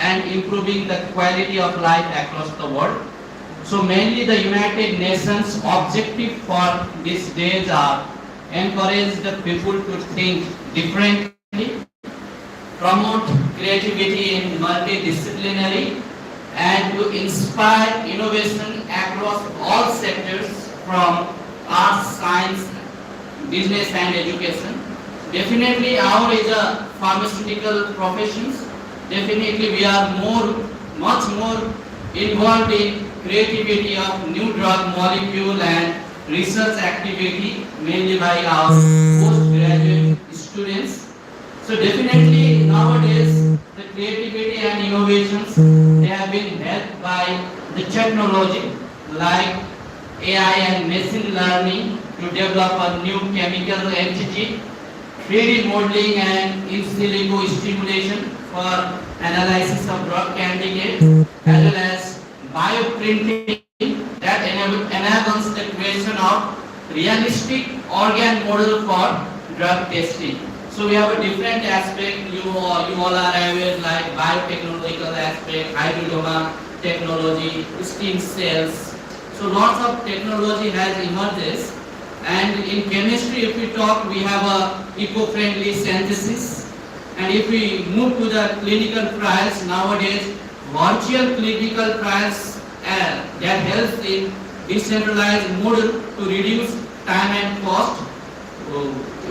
and improving the quality of life across the world. So mainly the United Nations objective for these days are encourage the people to think differently, promote creativity in multidisciplinary, and to inspire innovation across all sectors from arts, science, business and education. Definitely our is a pharmaceutical professions. Definitely we are much more involved in creativity of new drug molecule and research activity mainly by our postgraduate students. So definitely nowadays the creativity and innovations they have been helped by the technology like AI and machine learning to develop a new chemical entity, 3D modeling and in silico stimulation for analysis of drug candidates, as well as bioprinting that enables the creation of realistic organ model for drug testing. So we have a different aspect. You all are aware like biotechnological aspect, hybridoma technology, stem cells. So lots of technology has emerged. And in chemistry, if we talk, we have a eco-friendly synthesis. And if we move to the clinical trials nowadays, virtual clinical trials that helps in decentralized model to reduce time and cost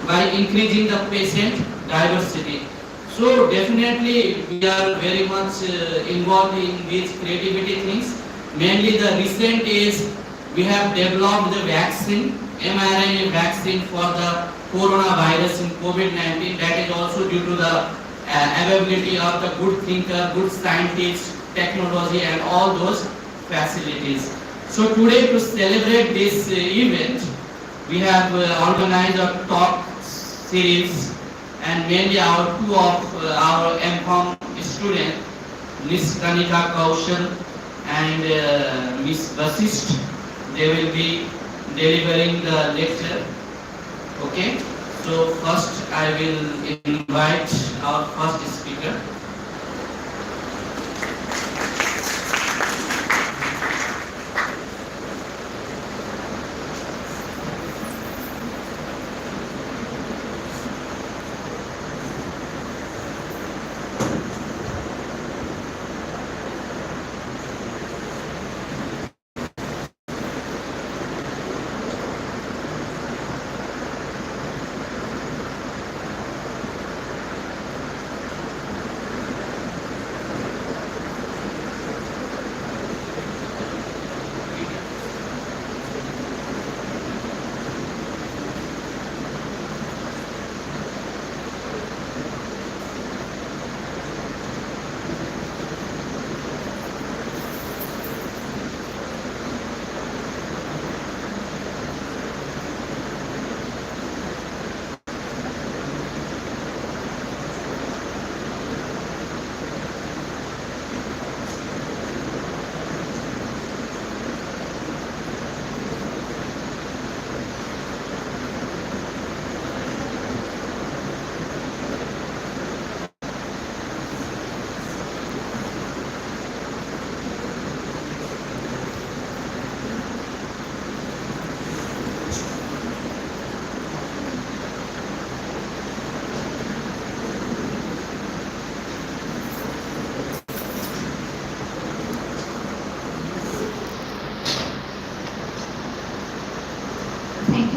by increasing the patient diversity. So definitely we are very much involved in these creativity things. Mainly the recent is we have developed the vaccine, mRNA vaccine for the coronavirus in COVID-19. That is also due to the availability of the good thinker, good scientists, technology and all those facilities. So today to celebrate this event, we have organized a talk series and mainly our two of our Pharm students, Ms. Kanika Kaushal and Ms. Vasist. They will be delivering the lecture. Okay. So first I will invite our first speaker.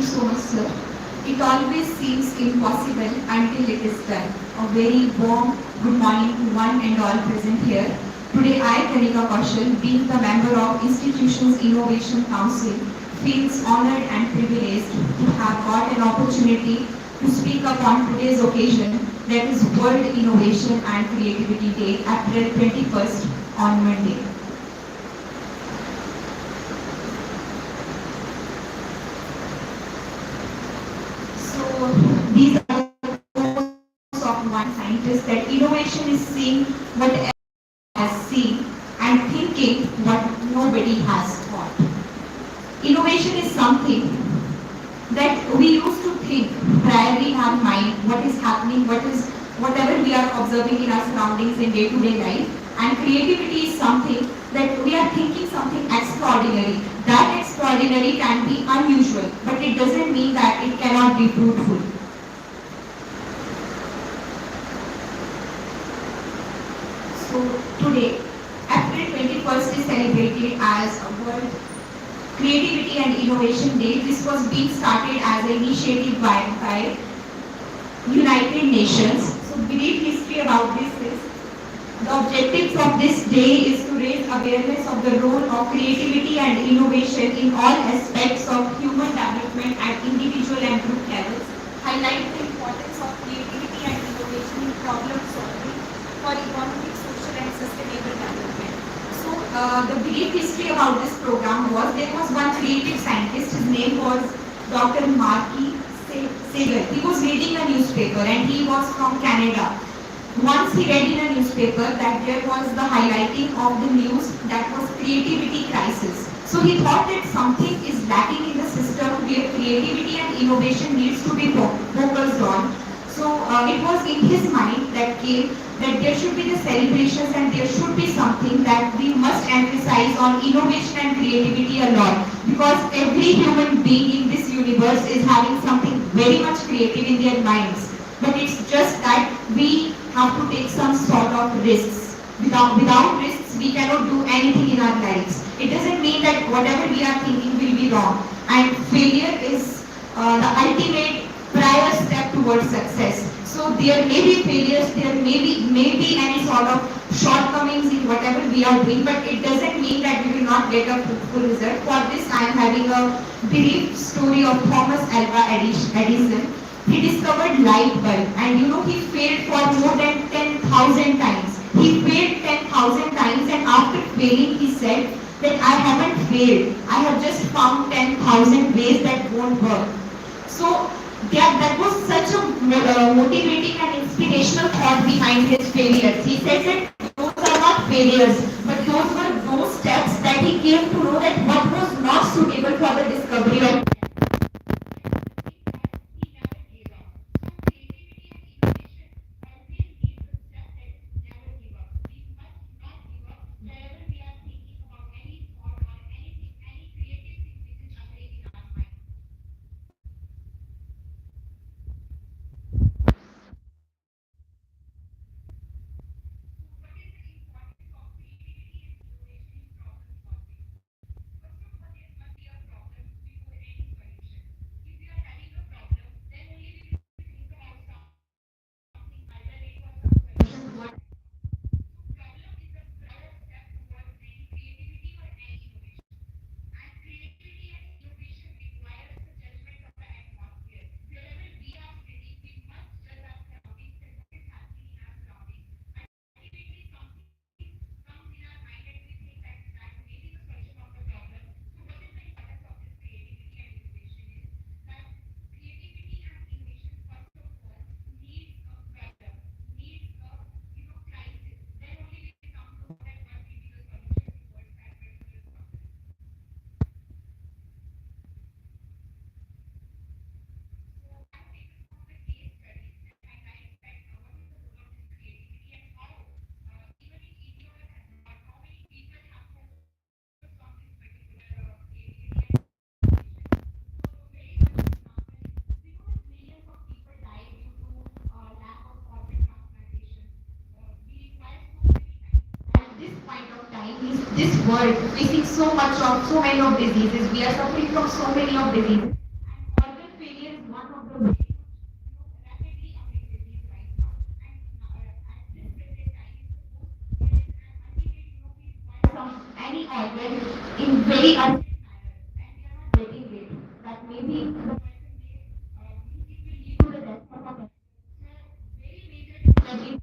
So much, sir. It always seems impossible until it is done. A very warm good morning to one and all present here. Today I, Kanika Kaushal, being the member of Institution's Innovation Council, feels honored and privileged to have got an opportunity to speak upon today's occasion, that is World Innovation and Creativity Day, April 21st on Monday. These are the quotes of one scientist that innovation is seeing what everyone has seen and thinking what nobody has thought. Innovation is something that we used to think priorly in our mind what is happening, whatever we are observing in our surroundings in day-to-day life, And creativity is something that we are thinking something extraordinary. That extraordinary can be unusual, but it doesn't mean that it cannot be fruitful. So today, April 21st is celebrated as a World Creativity and Innovation Day. This was being started as an initiative by United Nations. So brief history about this is the objectives of this day is to raise awareness of the role of creativity and innovation in all aspects of human development at individual and group levels, highlight the importance of creativity and innovation in problem solving for economic, social and sustainable development. So the brief history about this program was there was one creative scientist, his name was Dr. Marquis Sager. He was reading a newspaper and he was from Canada. Once he read in a newspaper that there was the highlighting of the news that was creativity crisis. So he thought that something is lacking in the system where creativity and innovation needs to be focused on. So it was in his mind that came that there should be the celebrations and there should be something that we must emphasize on innovation and creativity a lot, because every human being in this universe is having something very much creative in their minds. But it's just that we have to take some sort of risks. Without risks, we cannot do anything in our lives. It doesn't mean that whatever we are thinking will be wrong. And failure is the ultimate prior step towards success. So there may be failures, there may be any sort of shortcomings in whatever we are doing, but it doesn't mean that we will not get a fruitful result. For this, I am having a brief story of Thomas Alva Edison. He discovered light bulb, and he failed for more than 10,000 times. He failed 10,000 times, and after failing he said that I haven't failed. I have just found 10,000 ways that won't work. So that was such a motivating and inspirational thought behind his failures. He said that those are not failures, but those were those steps that he came to know that what was not suitable for the discovery of. This world facing so many of diseases. We are suffering from so many of diseases. And organ failure is one of the ways rapidly affected disease right now. And at this present time, suppose there is an ultimate, we require any organ in very urgent manner, and we are not getting it. That maybe the person may, it will lead to the death of a person. So very major discovery.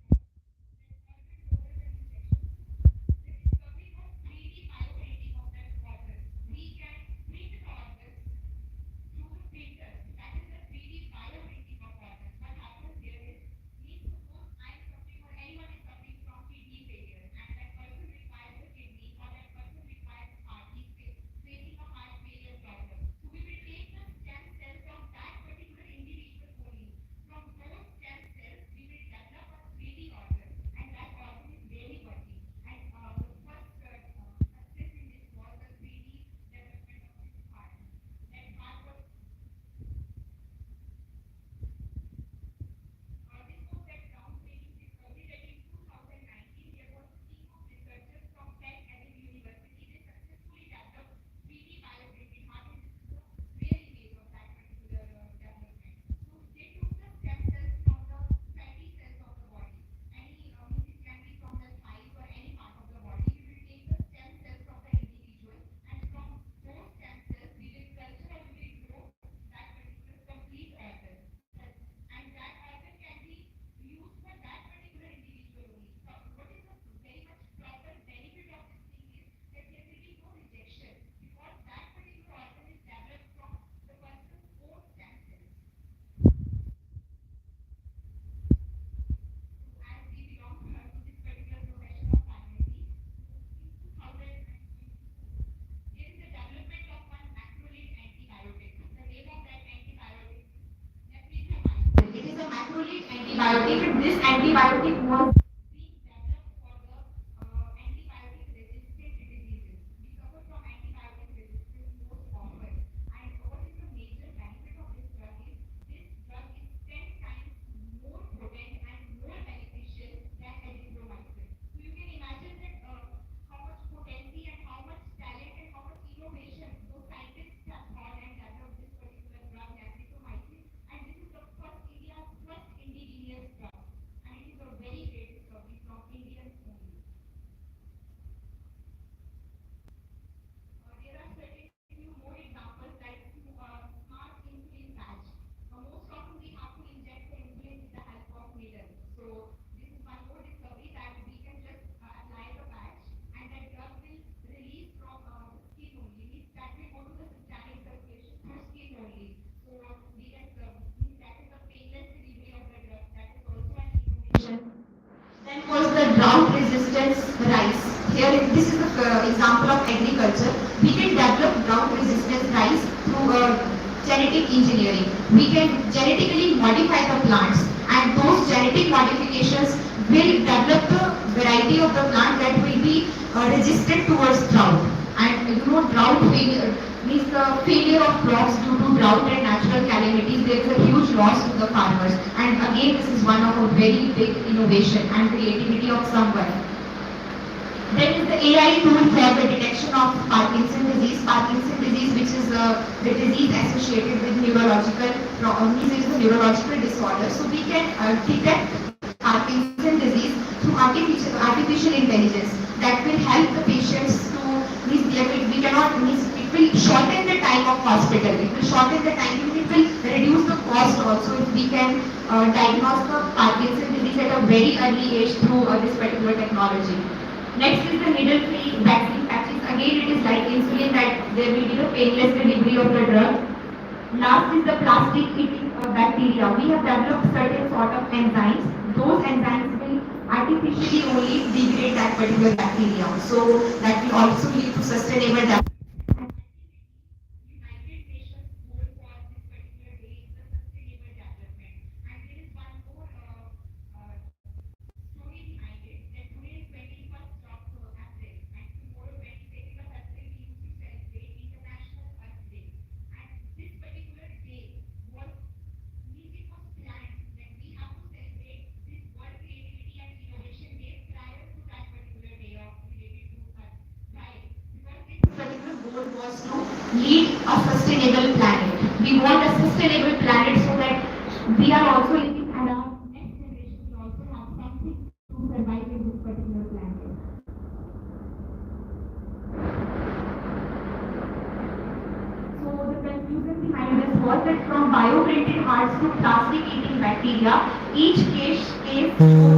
if this antibiotic was being developed for the antibiotic resistant diseases. We suffer from antibiotic resistance most often. And what is the major benefit of this drug is this drug is 10 times more potent and more beneficial than azithromycin. So you can imagine that how much potency and how much talent and how much innovation those scientists have thought and developed this particular drug azithromycin. And this is the first India's first indigenous drug. And it is a very great discovery from Indians only. There are certain few more examples like smart insulin patch. Most often we have to inject the insulin with the help of needle. So this is one more discovery that we can just apply the patch and that drug will release from the skin only. Means that will go to the systemic circulation through skin only. So we can means that is a painless delivery of the drug. That is also an innovation. Then was the drought resistance rice. Here, this is the example of agriculture. We can develop drought resistance rice through genetic engineering. We can genetically modify the plants, and those genetic modifications will develop the variety of the plant that will be resistant towards drought. And you know, drought failure means the failure of crops due to drought and natural calamities. There is a huge loss to the farmers. And again, this is one of a very big innovation and creativity of someone. Then is the AI tool for the detection of Parkinson disease. Parkinson disease, which is the disease associated with neurological problems, is a neurological disorder. So we can detect Parkinson disease through artificial intelligence that will help the patients to we cannot it will shorten the time of hospital. It will shorten the time. It will reduce the cost also if we can diagnose the Parkinson disease at a very early age through this particular technology. Next is the needle-free vaccine patches. Again, it is like insulin that there will be the painless delivery of the drug. Last is the plastic-eating bacteria. We have developed certain sort of enzymes. Those enzymes will artificially only degrade that particular bacteria. So that will also lead to sustainable development. United Nations goal for this particular day is the sustainable development. And there is one more story behind it, that today is 21st of April, and tomorrow 22nd of April we used to celebrate International Earth Day. And this particular day was it was planned that we have to celebrate this World Creativity and Innovation Day prior to that particular day of related to Earth. Why? Because this particular goal was to lead a sustainable planet. We want a sustainable planet so that we are also living and our next generation will also have something to survive in this particular planet. So the conclusion behind this was that from bioprinted hearts to plastic-eating bacteria, each case shows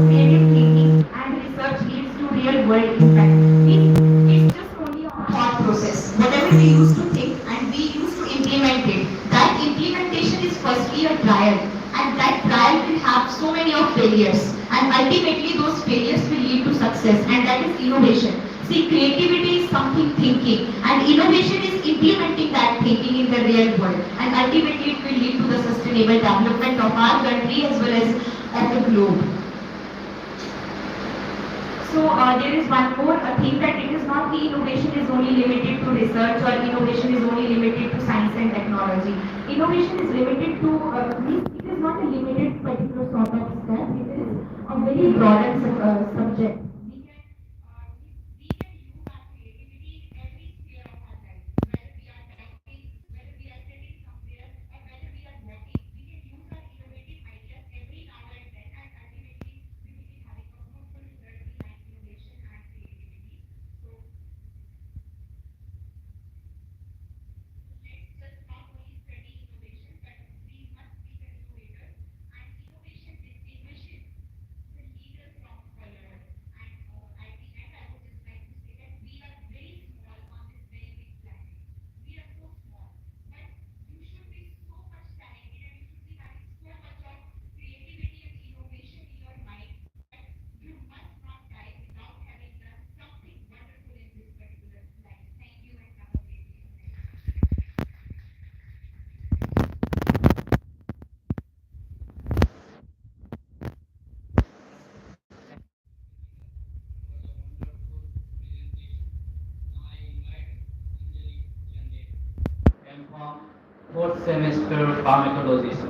creative thinking and research leads to real-world impact. It's just only a thought process. Whatever we used to think and we used to implement it, that implementation is firstly a trial. And that trial will have so many of failures. And ultimately those failures will lead to success. And that is innovation. See, creativity is something thinking. And innovation is implementing that thinking in the real world. And ultimately it will lead to the sustainable development of our country as well as of the globe. So there is one more thing that it is not the innovation is only limited to research or innovation is only limited to science and technology. Innovation is limited to, it is not a limited particular sort of step, it is a very broader subject. We can use our creativity in every sphere of our life, whether we are talking, whether we are sitting somewhere, or whether we are walking. We can use our innovative ideas every now and then, and ultimately we will be having a fruitful result behind innovation and creativity. So let's just not only study innovation, but we must be the innovators. And innovation distinguishes the leader from followers. And from fourth semester pharmacology.